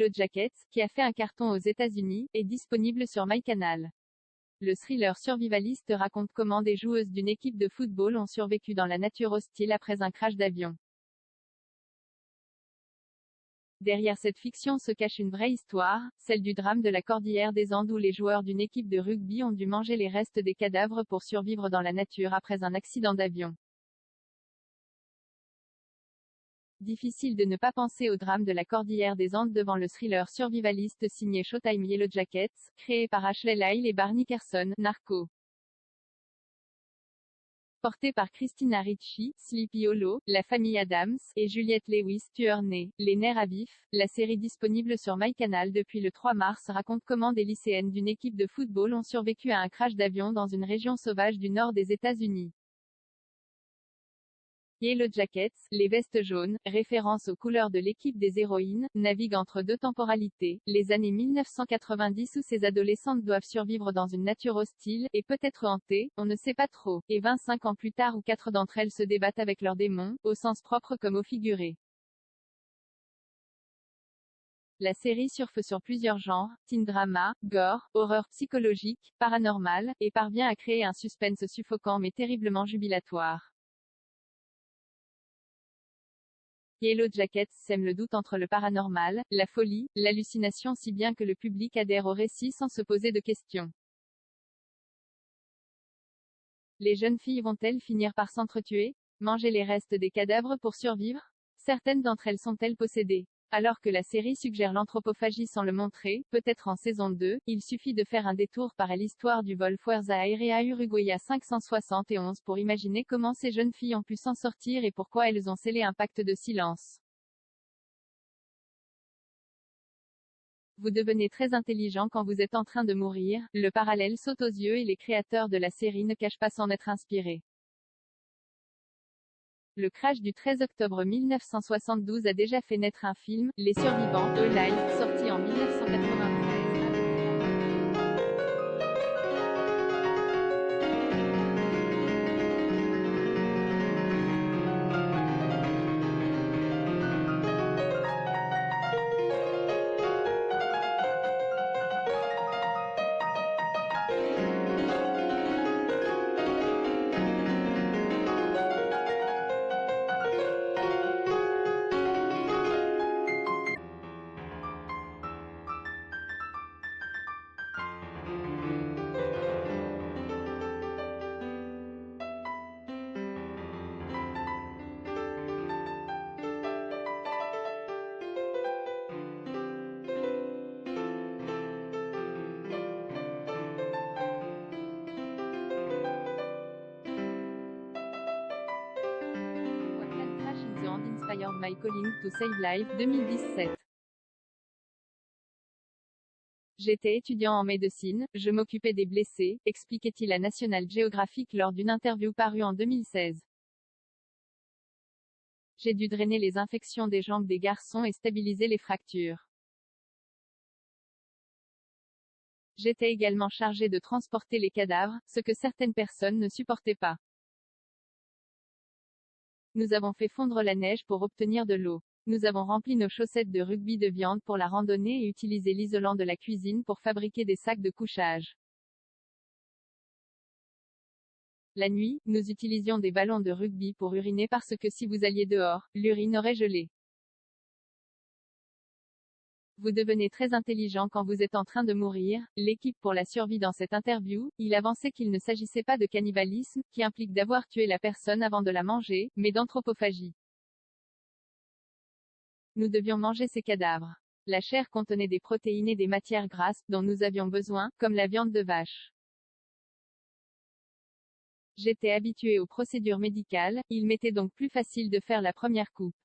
Yellow Jackets, qui a fait un carton aux États-Unis, est disponible sur MyCanal. Le thriller survivaliste raconte comment des joueuses d'une équipe de football ont survécu dans la nature hostile après un crash d'avion. Derrière cette fiction se cache une vraie histoire, celle du drame de la Cordillère des Andes où les joueurs d'une équipe de rugby ont dû manger les restes des cadavres pour survivre dans la nature après un accident d'avion. Difficile de ne pas penser au drame de la Cordillère des Andes devant le thriller survivaliste signé Showtime Yellow Jackets, créé par Ashley Lyle et Barney Carson, Narco. Porté par Christina Ricci, Sleepy Hollow, la famille Adams, et Juliette Lewis, tueur né, les nerfs à vif, la série disponible sur MyCanal depuis le 3 mars raconte comment des lycéennes d'une équipe de football ont survécu à un crash d'avion dans une région sauvage du nord des États-Unis. Yellow Jackets, les vestes jaunes, référence aux couleurs de l'équipe des héroïnes, navigue entre deux temporalités, les années 1990 où ces adolescentes doivent survivre dans une nature hostile, et peut-être hantée, on ne sait pas trop, et 25 ans plus tard où 4 d'entre elles se débattent avec leurs démons, au sens propre comme au figuré. La série surfe sur plusieurs genres, teen drama, gore, horreur psychologique, paranormal, et parvient à créer un suspense suffocant mais terriblement jubilatoire. Yellow Jackets sème le doute entre le paranormal, la folie, l'hallucination si bien que le public adhère au récit sans se poser de questions. Les jeunes filles vont-elles finir par s'entretuer? Manger les restes des cadavres pour survivre? Certaines d'entre elles sont-elles possédées? Alors que la série suggère l'anthropophagie sans le montrer, peut-être en saison 2, il suffit de faire un détour par l'histoire du vol Fuerza Aérea Uruguaya 571 pour imaginer comment ces jeunes filles ont pu s'en sortir et pourquoi elles ont scellé un pacte de silence. Vous devenez très intelligent quand vous êtes en train de mourir, le parallèle saute aux yeux et les créateurs de la série ne cachent pas s'en être inspirés. Le crash du 13 octobre 1972 a déjà fait naître un film, Les Survivants, Alive, sorti en 1993. What can crash in the end inspired my calling to save life, 2017. J'étais étudiant en médecine, je m'occupais des blessés, expliquait-il à National Geographic lors d'une interview parue en 2016. J'ai dû drainer les infections des jambes des garçons et stabiliser les fractures. J'étais également chargé de transporter les cadavres, ce que certaines personnes ne supportaient pas. Nous avons fait fondre la neige pour obtenir de l'eau. Nous avons rempli nos chaussettes de rugby de viande pour la randonnée et utilisé l'isolant de la cuisine pour fabriquer des sacs de couchage. La nuit, nous utilisions des ballons de rugby pour uriner parce que si vous alliez dehors, l'urine aurait gelé. Vous devenez très intelligent quand vous êtes en train de mourir, l'équipe pour la survie dans cette interview, il avançait qu'il ne s'agissait pas de cannibalisme, qui implique d'avoir tué la personne avant de la manger, mais d'anthropophagie. Nous devions manger ces cadavres. La chair contenait des protéines et des matières grasses, dont nous avions besoin, comme la viande de vache. J'étais habitué aux procédures médicales, il m'était donc plus facile de faire la première coupe.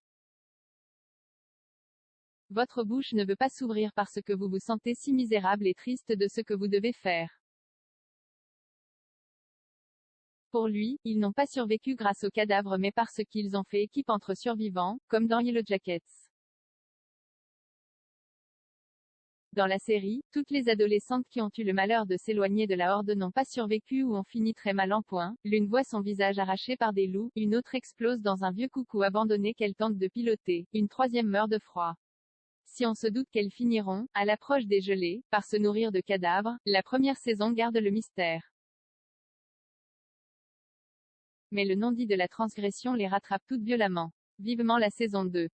Votre bouche ne veut pas s'ouvrir parce que vous vous sentez si misérable et triste de ce que vous devez faire. Pour lui, ils n'ont pas survécu grâce aux cadavres mais parce qu'ils ont fait équipe entre survivants, comme dans Yellow Jackets. Dans la série, toutes les adolescentes qui ont eu le malheur de s'éloigner de la horde n'ont pas survécu ou ont fini très mal en point. L'une voit son visage arraché par des loups, une autre explose dans un vieux coucou abandonné qu'elle tente de piloter, une troisième meurt de froid. Si on se doute qu'elles finiront, à l'approche des gelées, par se nourrir de cadavres, la première saison garde le mystère. Mais le non-dit de la transgression les rattrape toutes violemment. Vivement la saison 2.